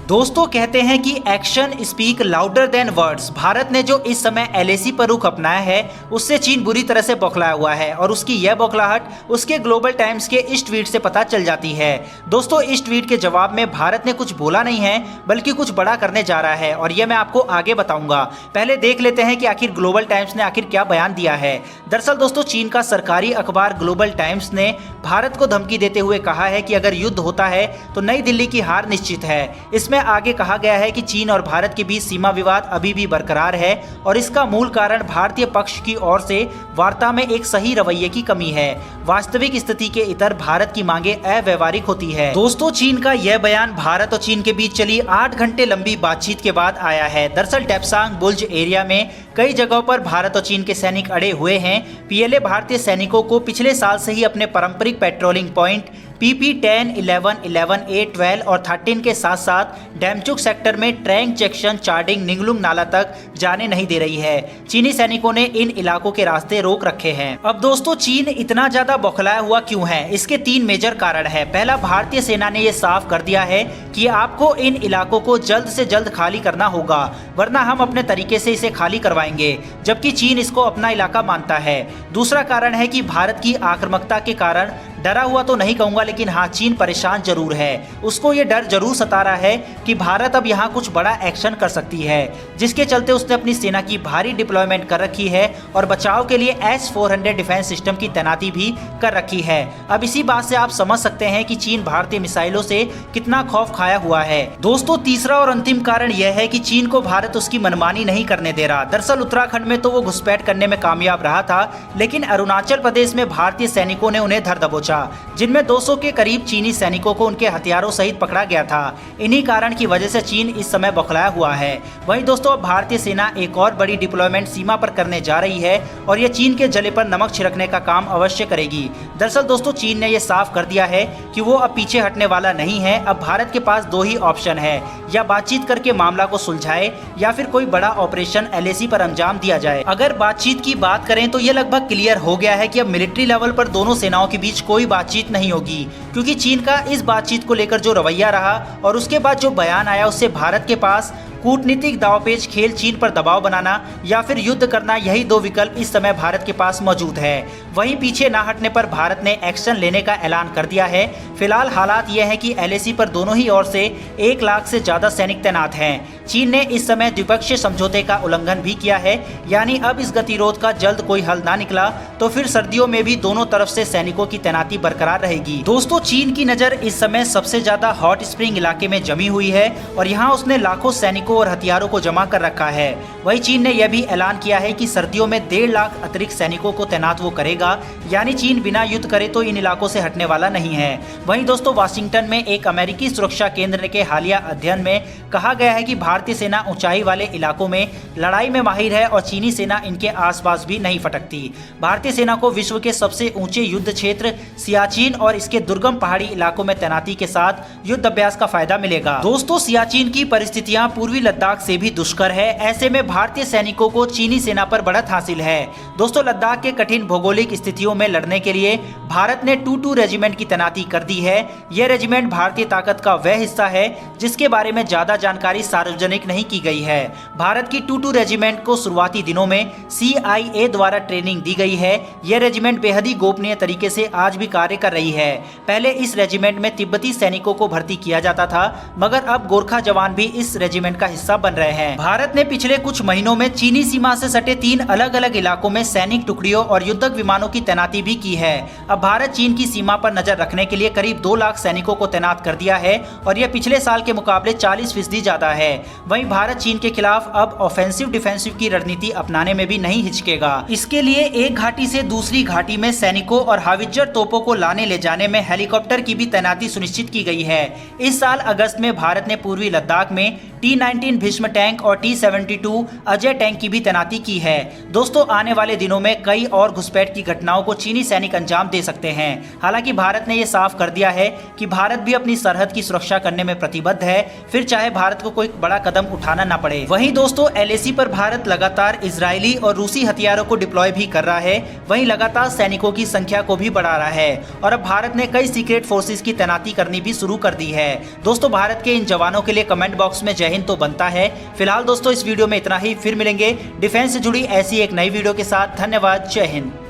दोस्तों कहते हैं कि action speak louder than words. Bharat ने जो इस समय एलएसी पर रुख अपनाया है उससे चीन बुरी तरह से बौखलाया हुआ है और उसकी यह बौखलाहट उसके ग्लोबल टाइम्स के इस ट्वीट से पता चल जाती है। दोस्तों इस ट्वीट के जवाब में भारत ने कुछ बोला नहीं है बल्कि कुछ बड़ा करने जा रहा है और यह मैं आपको आगे बताऊंगा। पहले देख लेते हैं कि आखिर ग्लोबल टाइम्स ने आखिर क्या बयान दिया है। दरअसल दोस्तों चीन का सरकारी अखबार ग्लोबल टाइम्स ने भारत को धमकी देते हुए कहा है कि अगर युद्ध होता है तो नई दिल्ली की हार निश्चित है। इसमें आगे कहा गया है कि चीन और भारत के बीच सीमा विवाद अभी भी बरकरार है और इसका मूल कारण भारतीय पक्ष की ओर से वार्ता में एक सही रवैये की कमी है। वास्तविक स्थिति के इतर भारत की मांगे अव्यवहारिक होती है। दोस्तों चीन का यह बयान भारत और चीन के बीच चली 8 घंटे लंबी बातचीत के बाद आया है। दरअसल डेप्सांग बुल्ज एरिया में कई जगहों पर भारत और चीन के सैनिक अड़े हुए हैं। पीएलए भारतीय सैनिकों को पिछले साल से ही अपने पारंपरिक पेट्रोलिंग पॉइंट PP10, 11, 11A, 12 और 13 के साथ साथ डैमचुक सेक्टर में ट्रैंग जंक्शन चार्डिंग निंगलुंग नाला तक जाने नहीं दे रही है। चीनी सैनिकों ने इन इलाकों के रास्ते रोक रखे हैं। अब दोस्तों चीन इतना ज्यादा बौखलाया हुआ क्यों है? इसके 3 मेजर कारण है। पहला, भारतीय सेना ने यह साफ कर दिया है कि आपको इन इलाकों को जल्द से जल्द खाली करना होगा वरना हम अपने तरीके से इसे खाली करवाएंगे, जबकि चीन इसको अपना इलाका मानता है। दूसरा कारण है कि भारत की आक्रामकता के कारण डरा हुआ तो नहीं कहूंगा लेकिन हाँ चीन परेशान जरूर है। उसको ये डर जरूर सता रहा है कि भारत अब यहाँ कुछ बड़ा एक्शन कर सकती है, जिसके चलते उसने अपनी सेना की भारी डिप्लॉयमेंट कर रखी है और बचाव के लिए S-400 डिफेंस सिस्टम की तैनाती भी कर रखी है। अब इसी बात से आप समझ सकते हैं कि चीन भारतीय मिसाइलों से कितना खौफ खाया हुआ है। दोस्तों तीसरा और अंतिम कारण यह है कि चीन को भारत उसकी मनमानी नहीं करने दे रहा। दरअसल उत्तराखंड में तो वो घुसपैठ करने में कामयाब रहा था, लेकिन अरुणाचल प्रदेश में भारतीय सैनिकों ने उन्हें धर दबोचा, जिनमें 200 के करीब चीनी सैनिकों को उनके हथियारों सहित पकड़ा गया था। इन्हीं कारण की वजह से चीन इस समय बौखलाया हुआ है। वहीं दोस्तों अब भारतीय सेना एक और बड़ी डिप्लॉयमेंट सीमा पर करने जा रही है और यह चीन के जले पर नमक छिड़कने का काम अवश्य करेगी। दरअसल दोस्तों चीन ने यह साफ कर दिया है कि वो अब पीछे हटने वाला नहीं है। अब भारत के पास 2 ही ऑप्शन है, या बातचीत करके मामला को सुलझाए या फिर कोई बड़ा ऑपरेशन एलएसी पर अंजाम दिया जाए। अगर बातचीत की बात करें तो यह लगभग क्लियर हो गया है कि अब मिलिट्री लेवल पर दोनों सेनाओं के बीच कोई बातचीत नहीं होगी, क्योंकि चीन का इस बातचीत को लेकर जो रवैया रहा और उसके बाद जो बयान आया उससे भारत के पास कूटनीतिक दांवपेच खेल चीन पर दबाव बनाना या फिर युद्ध करना, यही 2 विकल्प इस समय भारत के पास मौजूद है। वहीं पीछे ना हटने पर भारत ने एक्शन लेने का ऐलान कर दिया है। फिलहाल हालात यह है कि एलएसी पर दोनों ही ओर से 1 लाख से ज्यादा सैनिक तैनात हैं। चीन ने इस समय द्विपक्षीय समझौते का उल्लंघन भी किया है, यानी अब इस गतिरोध का जल्द कोई हल ना निकला तो फिर सर्दियों में भी दोनों तरफ से सैनिकों की तैनाती बरकरार रहेगी। दोस्तों चीन की नजर इस समय सबसे ज्यादा हॉट स्प्रिंग इलाके में जमी हुई है और यहाँ उसने लाखों सैनिकों और हथियारों को जमा कर रखा है। वहीं चीन ने यह भी ऐलान किया है कि सर्दियों में 1.5 लाख अतिरिक्त सैनिकों को तैनात वो करेगा, यानी चीन बिना युद्ध करे तो इन इलाकों से हटने वाला नहीं है। वहीं दोस्तों वाशिंगटन में एक अमेरिकी सुरक्षा केंद्र के हालिया अध्ययन में कहा गया है कि भारतीय सेना ऊंचाई वाले इलाकों में लड़ाई में माहिर है और चीनी सेना इनके आसपास भी नहीं फटकती। भारतीय सेना को विश्व के सबसे ऊंचे युद्ध क्षेत्र सियाचिन और इसके दुर्गम पहाड़ी इलाकों में तैनाती के साथ युद्ध अभ्यास का फायदा मिलेगा। दोस्तों सियाचिन की परिस्थितियां पूर्वी लद्दाख से भी दुष्कर है। ऐसे में भारतीय सैनिकों को चीनी सेना पर बढ़त हासिल है। दोस्तों लद्दाख के कठिन भौगोलिक स्थितियों में लड़ने के लिए भारत ने 22 रेजिमेंट की तैनाती कर दी है। यह रेजिमेंट भारतीय ताकत का वह हिस्सा है जिसके बारे में ज्यादा जानकारी सार्वजनिक नहीं की गई है। भारत की 22 रेजिमेंट को शुरुआती दिनों में CIA द्वारा ट्रेनिंग दी गई है। यह रेजिमेंट बेहद ही गोपनीय तरीके से आज भी कार्य कर रही है। पहले इस रेजिमेंट में तिब्बती सैनिकों को भर्ती किया जाता था, मगर अब गोरखा जवान भी इस रेजिमेंट का हिस्सा बन रहे हैं। भारत ने पिछले कुछ महीनों में चीनी सीमा से सटे 3 अलग अलग इलाकों में सैनिक टुकड़ियों और युद्धक विमानों की तैनाती भी की है। अब भारत चीन की सीमा पर नजर रखने के लिए करीब 2 लाख सैनिकों को तैनात कर दिया है और यह पिछले साल के मुकाबले 40% ज्यादा है। वहीं भारत चीन के खिलाफ अब ऑफेंसिव डिफेंसिव की रणनीति अपनाने में भी नहीं हिचकेगा। इसके लिए एक घाटी से दूसरी घाटी में सैनिकों और हावित्जर तोपों को लाने ले जाने में हेलीकॉप्टर की भी तैनाती सुनिश्चित की गई है। इस साल अगस्त में भारत ने पूर्वी लद्दाख में T-19 भीष्म टैंक और T-72 अजय टैंक की भी तैनाती की है। दोस्तों, आने वाले दिनों में कई और घुसपैठ की घटनाओं को चीनी सैनिक अंजाम दे सकते हैं। हालांकि भारत ने यह साफ कर दिया है कि भारत भी अपनी सरहद की सुरक्षा करने में प्रतिबद्ध है, फिर चाहे भारत को कोई बड़ा कदम उठाना ना पड़े। वहीं दोस्तों, LAC पर भारत लगातार इजरायली और रूसी हथियारों को डिप्लॉय भी कर रहा है, वहीं लगातार सैनिकों की संख्या को भी बढ़ा रहा है और अब भारत ने कई सीक्रेट फोर्सेस की तैनाती करनी भी शुरू कर दी है। दोस्तों, भारत के इन जवानों के लिए कमेंट बॉक्स में जय हिंद तो बनता है। फिलहाल दोस्तों, इस वीडियो में इतना ही। फिर मिलेंगे डिफेंस से जुड़ी ऐसी एक नई वीडियो के साथ। धन्यवाद। जय हिंद।